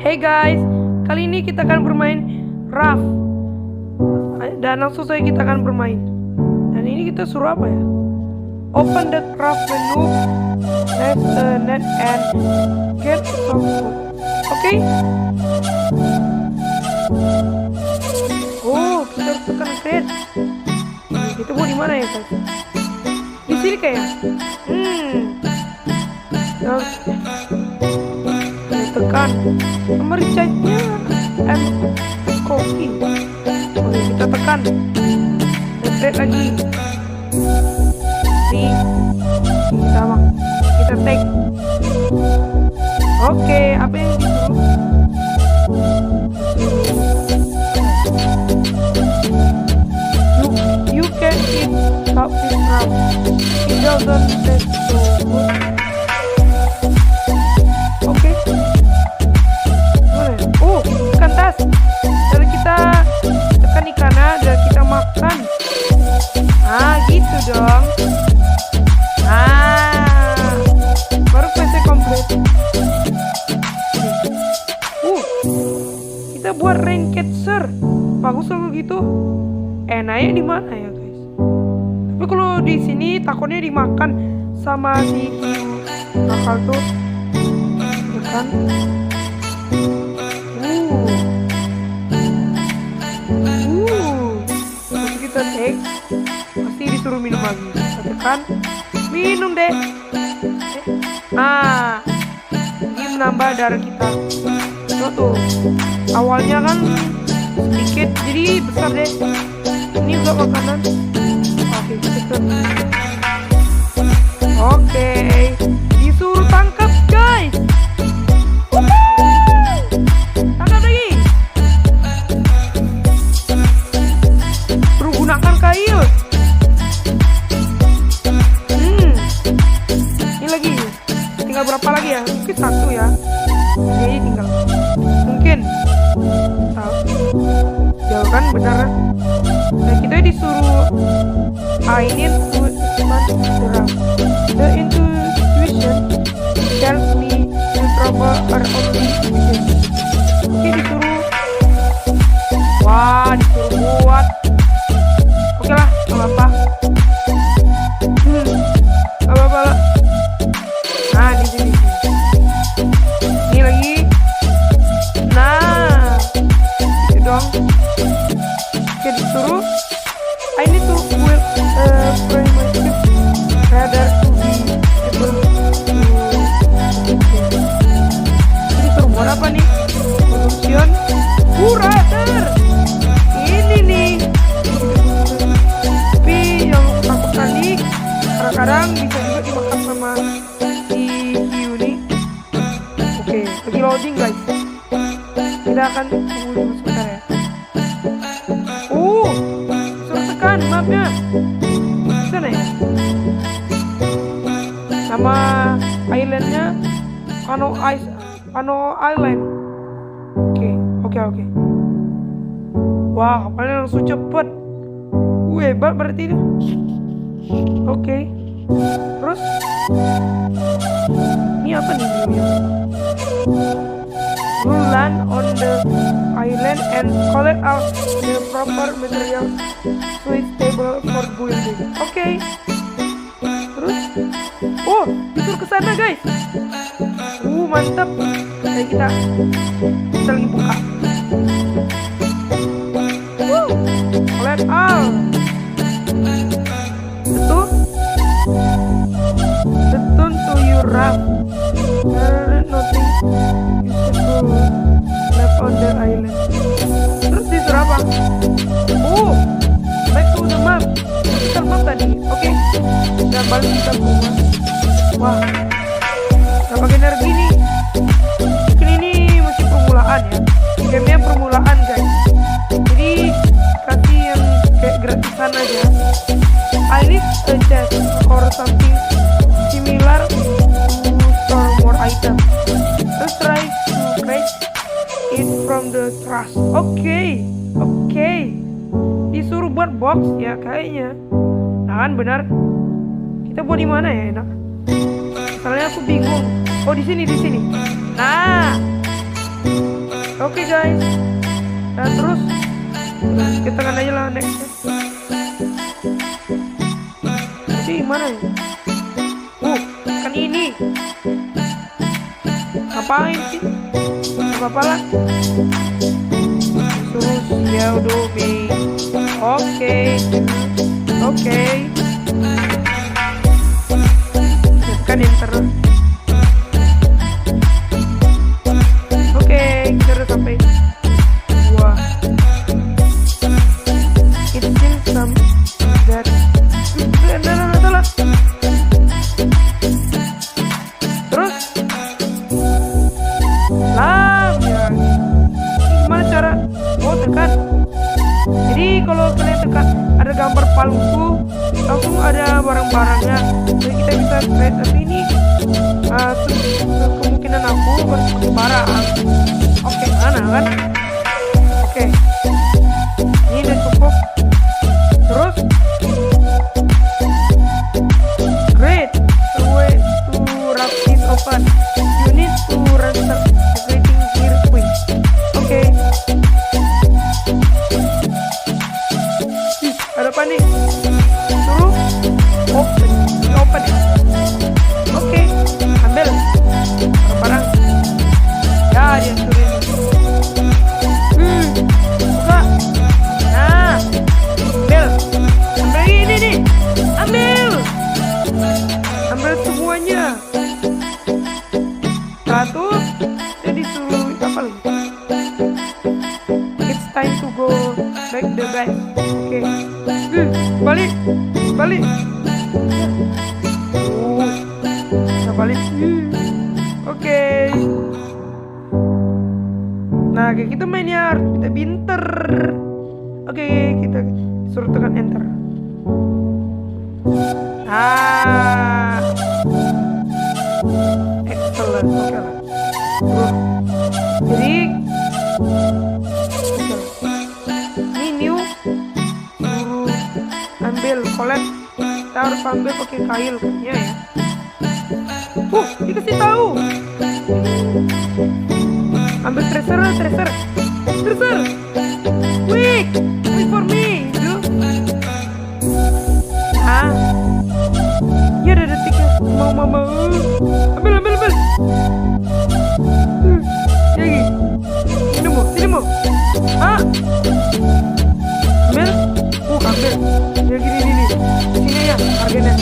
Hey guys, kali ini kita akan bermain Raft. Dan langsung saja kita akan bermain. Dan ini kita suruh apa ya? Open the craft menu, let's net and get some food. Oke? Oh, kita harus tekan create. Kita mau di mana ya guys? Di sini kayak. Tekan merica-nya and coffee. Oke, kita tekan dan lagi nih kita take. Oke, apa yang disuruh? You can eat coffee from it doesn't taste so good. Makan. Gitu dong. Baru PC komplit. Kita buat ranked-ser. Bagus kalau gitu. Enaknya di mana ya, guys? Tapi kalau di sini takutnya dimakan sama si nakal tuh. Ya kan? Pasti disuruh minum lagi. Tekan minum deh. Ini menambah darah kita. Tuh. Awalnya kan sedikit jadi besar deh. Ini juga makanan. Oke, kita. Oke. Disuruh tangkap, guys. Tangkap lagi. Gunakan kail. Ini lagi. Tinggal berapa lagi ya? Mungkin satu ya. Jadi tinggal. Mungkin. Jauh kan benar. Nah, kita disuruh I need to expand the raft. The intuition tells me the trouble are only begin. Oke, disuruh. Wah, disuruh buat. Oke lah, gak apa-apa. Gak apa-apa lah. Nah, di sini. Ini lagi. Nah, gitu dong. Oke, disuruh. I need to build primitive rather to be able to. Ini suruh buat apa nih? Production curator. Ini nih. Kadang bisa juga dimakan sama si hiu nih. Oke, lagi loading guys. Kita akan tunggu dulu sebentar ya. Suruh tekan mapnya. Sana ya. Nama islandnya Pano Island. Oke. Wah, kapalnya langsung cepet. Hebat berarti itu. Oke. Terus ini apa nih videonya? You land on the island and collect out the proper materials suitable for building. Oke. Terus disuruh ke sana guys. Mantap. Oke, kita lagi buka. Collect all. Return to your raft. There is nothing useful left on the island. Terus disuruh apa? Back to the map. Kita map tadi. Oke. Dan balik kita ke rumah. Wah, gak pakai energi nih. Mungkin ini masih permulaan ya. Gamenya permulaan guys. Jadi kasih yang kayak gratisan aja. I need a chest or something similar to store more items. Let's try to create it from the trash. Oke. Disuruh buat box ya kayaknya. Nah kan benar. Kita buat di mana ya enak? Soalnya aku bingung. Oh di sini. Nah, Oke guys. Dan terus kita kan aja lah next. Jadi mana ya? Kan ini. Ngapain sih? Gak apa-apa lah. Terus ya udah Oke. Tekan enter. Oke, kita udah sampai. Wah. It seems some that. Salah. Terus. Ya. Gimana cara? Tekan. Jadi kalau kalian tekan ada gambar palungku, langsung ada barang-barangnya. Jadi kita bisa trade ini. Kemungkinan aku bersepakat barang. Oke, mana kan? Oke. Ini udah cukup. Terus great. The way to wrap it open. You need to restart everything here quick. Oke. Ada apa nih? Suruh open ya. Oke, ambil barang. Ya, dia suruh ini. Buka. Nah, ambil ini nih. Ambil semuanya. Satu, jadi suruh apa lagi? It's time to go back the bag. Oke. Balik. Kita balik. Oke. Nah, kayak gitu mainnya, kita pinter. Oke, kita suruh tekan enter. Excellent. Oke lah. Jadi ini new. Ambil collect. Kita harus ambil pakai kail ya. Dikasih tahu. Ambil treasure. Wait for me. Ya ada detiknya. Mau. Ambil. Lagi. Sini mau. Ambil. Ambil. Ya gini. Sini ya harganya.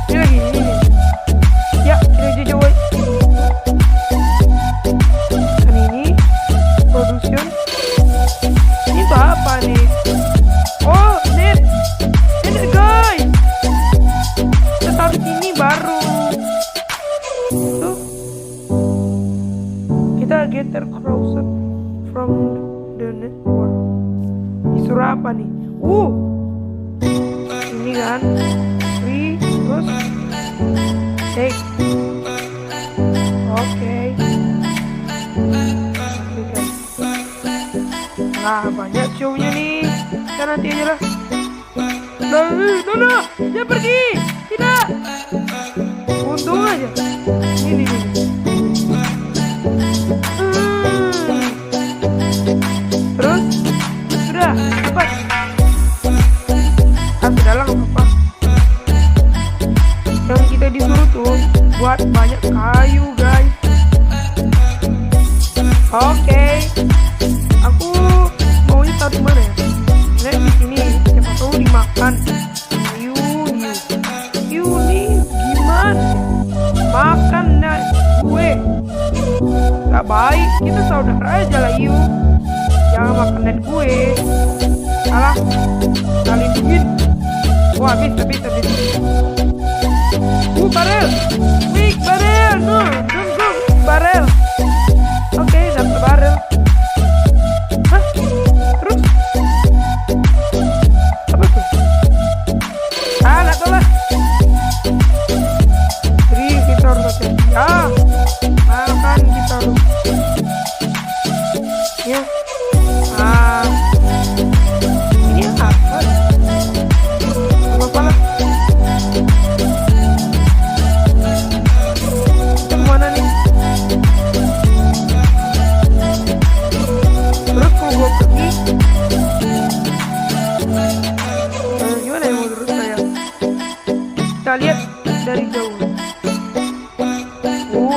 Ini lagi. Ya, kita jauh. Kan ini production. Ini tuh apa nih? Oh, net guys. Kita taruh sini baru. Tuh. Kita gather crowded from the network. Disuruh apa nih? Ini kan free, terus take. Oke. Nah, banyak show-nya nih. Kita nanti aja lah. No, dia pergi. Tidak. Untung aja. Ini. Terus sudah cepat. Sudah lah apa. Yang kita disuruh tuh buat banyak kayu guys. Oke. Aku maunya taruh mana ya? Nah, di sini siapa tahu dimakan. You nih gimana? Makan dah gue. Gak baik, kita saudara aja lah you. Jangan makan net gue. Salah. Kali duit. Habis. Barel. Quick, barel. No, don't go. Barel. Oke, dapat barel. Terus? Apa tuh? Gak tahu lah. Jadi kita harus hati-hati. Makan kita harus. Ya. Ini apa? Apa lah? Itu mana nih?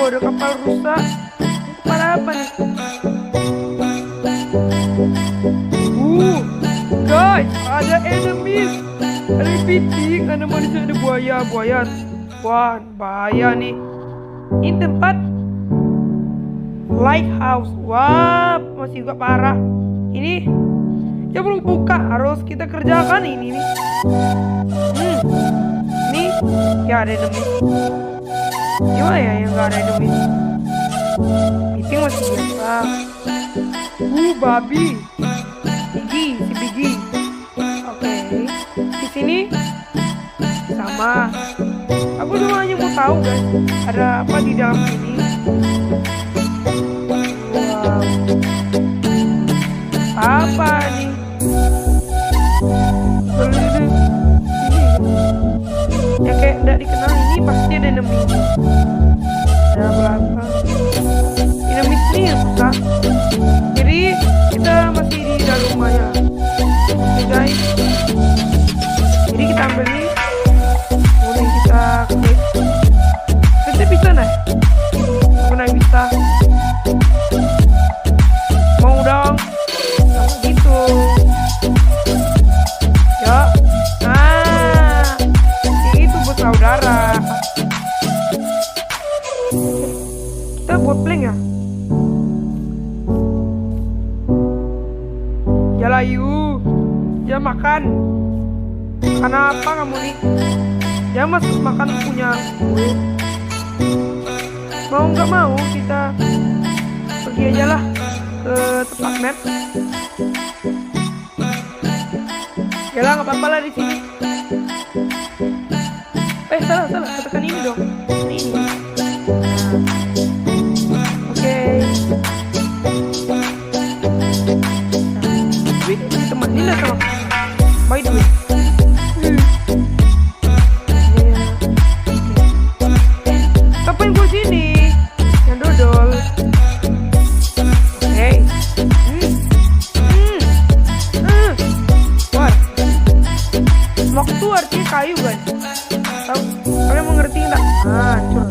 ada kapal rusak. Kapal apa nih? Guys, ada enemies. Ada piting, ada manusia, ada buaya. Wah, bahaya nih. Ini tempat lighthouse. Wah, masih juga parah. Ini ya belum buka, harus kita kerjakan ini nih. Ini ya ada enemies. Gimana ya yang gak ada enemies? Piting masih biasa. Babi. Si Bigi. Oke. Di sini sama. Aku cuma hanya mau tahu guys, ada apa di dalam sini. Wow. Apa nih? Ini ya kayak tidak dikenal, ini pasti ada enemy. Ada belakang. Enemy ini yang susah. Jadi kita masih di dalam rumahnya. Oke guys. Jadi kita ambil ini. Kemudian kita klik. Kita bisa naik. Mana bisa? Mau dong. Nah, gitu. Ya. Itu bersaudara. Kita buat plank ya. Jalayu, jangan makan. Kenapa kamu nih? Jangan masuk makan punya gue. Mau nggak mau kita pergi aja lah ke tempat map. Yalah, nggak apa-apa lah di sini. Salah, tekan ini dong. Ini. Oke. Teman ini lah sama. By the way. Kapan gue sini? Yang dodol. Oke. What? Smoke itu artinya kayu guys. Tahu? Kalian mengerti nggak? Hancur.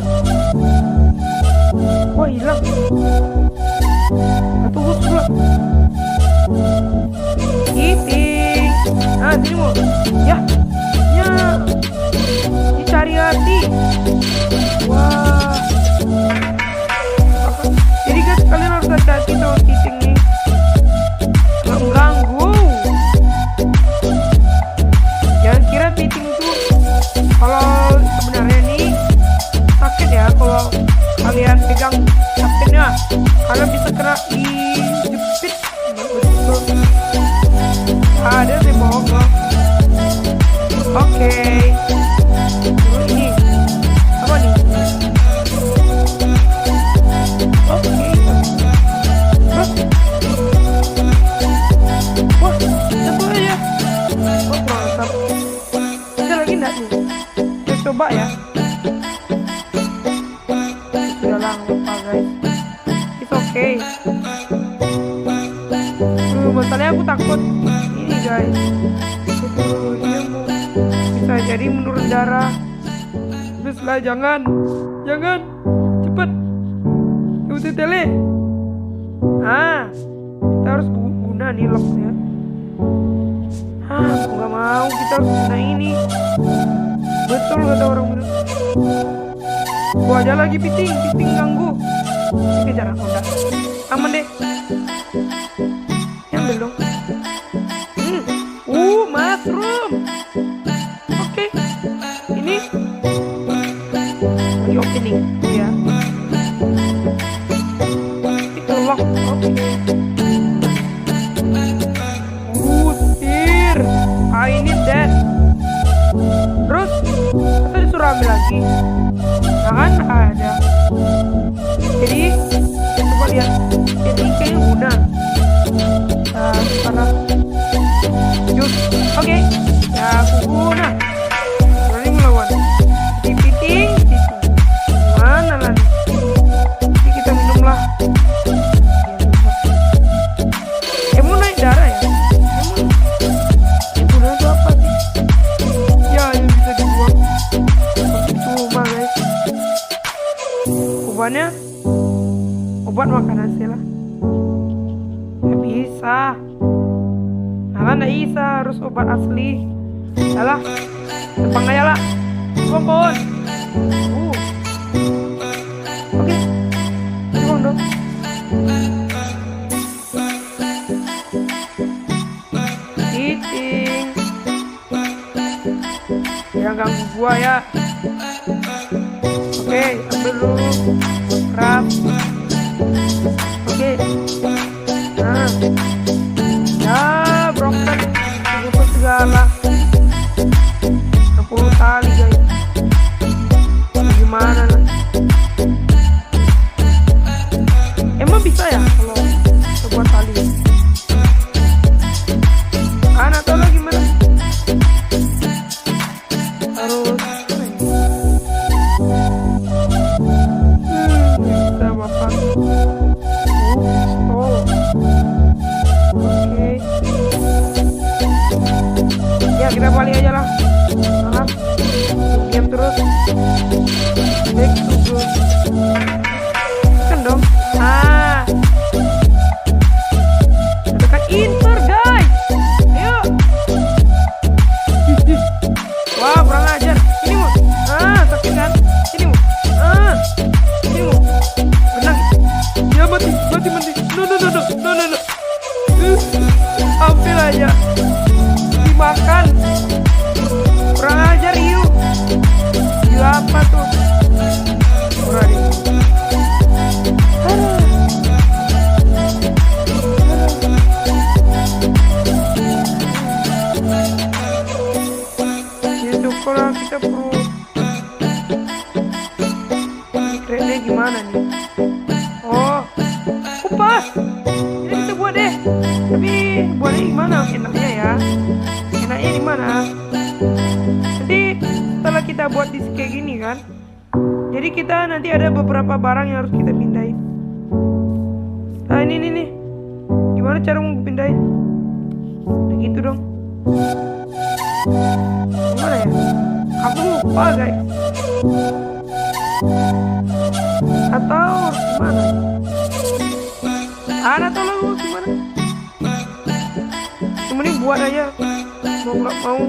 Wah, hilang. Tunggu dulu. Giting. Sini mau. Ya. Dicari hati. Wah. Jadi guys, kalian harus hati-hati sama giting nih. Nggak mengganggu. Jangan kira giting tuh kalau sebenarnya nih sakit ya. Kalau kalian pegang HP-nya, kalian bisa kena dijepit. Ada sih bohong loh. Oke. Ini apa nih? Oke. Terus, wah, satu aja. Oh, mantap. Ada lagi enggak nih? Kita coba ya. Sudah lah, lupa guys. It's okay. Masalahnya aku takut ini guys. Dia mau bisa jadi menurun darah. Terus lah, jangan cepet. Udah tele. Kita harus guna nih locknya. Aku nggak mau, kita harus guna ini. Betul kata orang bener. Gua aja lagi piting ganggu. Kejar aku udah. Aman deh. Belum. Mushroom. Oke. Ini lagi opening ya. Itu lock. Oke. Tir. I need that. Terus kita disuruh ambil lagi. Jangan ada. Jadi coba lihat. Jadi kayaknya guna. Karena jus. Oke. Ya aku guna. Berani melawan. Piting. Mana lah nih? Jadi kita minumlah. Mau naik darah ya? Emang itu apa sih? Ya, yang bisa dibuang. Cuma guys. Obatnya obat makanan sih lah. Gak bisa. Nah, nggak bisa, harus obat asli. Salah, depan aja lah. Pohon. Oke, turun dong. Eating. Jangan ganggu gua ya. Oke, ambil dulu. Kerap. Oke. Nah. Ya, broken. Lupa segala. 10 kali guys. Gimana lah? Emang bisa ya kalau sebuah tali? Anak tahu lagi gimana? Harus bisa bapak. Oh, oke. Ya kita balik aja lah. Salah. Diam terus. Back to go. Kan dong. Tekan enter guys. Ayo. Wah, kurang ajar. Ini mau. Sakit kan? Ini mau. Ini mau. Benang. Ya mati. No. Hampir aja dimakan. Kurang ajar Iu. Gila apa tuh? Kurang ini. Itu kalau kita perlu kreditnya gimana nih? Oh, kupas. Ini kita buat deh. Tapi buatnya gimana enaknya ya? Enaknya di mana? Nanti setelah kita buat di kayak gini kan, jadi kita nanti ada beberapa barang yang harus kita pindahin. Nah ini nih, gimana cara mau pindahin? Nah gitu dong. Gimana ya? Aku lupa guys. Atau gimana? Atau lu gimana? Cuma ini buat aja. Mau nggak mau.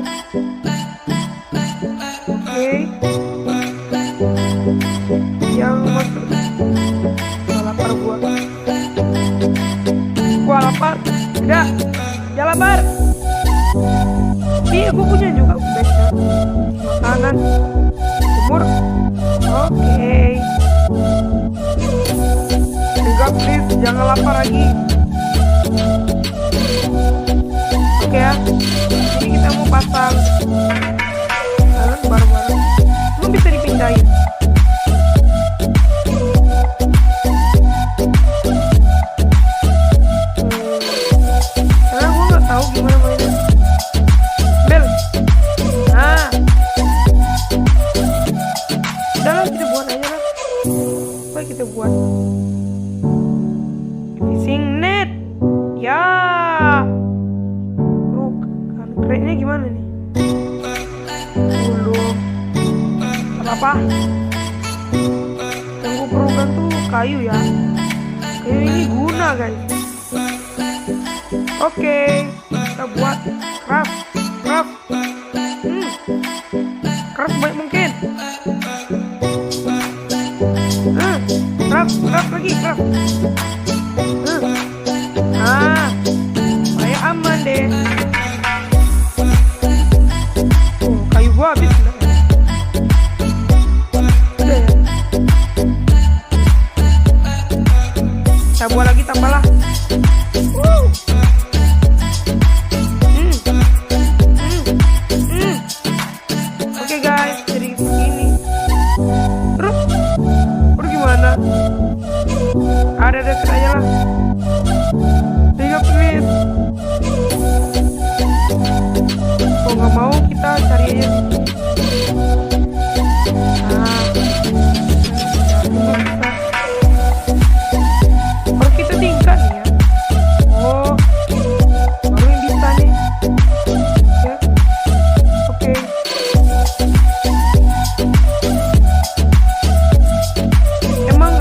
Oke. Yang masuk. Lapar gua. Gua lapar. Udah. Ya lapar. Iya, gua punya juga backnya. Makanan. Umur. Oke. Enggak please, jangan lapar lagi. Oke ya. Ini kita mau pasang baru-baru. Belum bisa dipindahin. Karena gue nggak tahu gimana mainnya. Bel. Nah. Udah lah, kita buat aja lah. Apa kita buat? Fishing net. Ya. Kreditnya gimana nih? Belum apa-apa. Yang gue perlukan tuh kayu ya. Kayu ini guna guys. Oke, kita buat craft. Craft baik mungkin. Craft lagi. Saya aman deh. Kayu gua habis. Udah ya. Kita buat lagi, tambahlah. Oke guys, jadi begini. Terus gimana? Ada deket aja lah. 3 please. Kalau nggak mau kita cari aja. Kalau kita tingkat nih ya. Oh, baru yang bisa nih. Ya, oke. Emang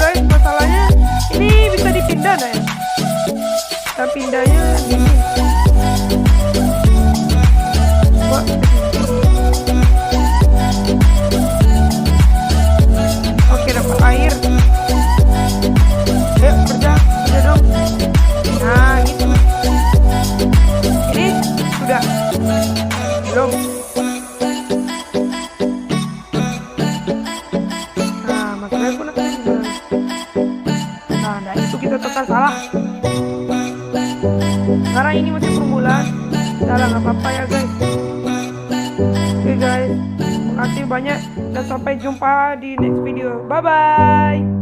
Salah. Karena ini masih permulaan. Salah, nggak apa-apa ya guys. Oke guys, makasih banyak dan sampai jumpa di next video. Bye bye.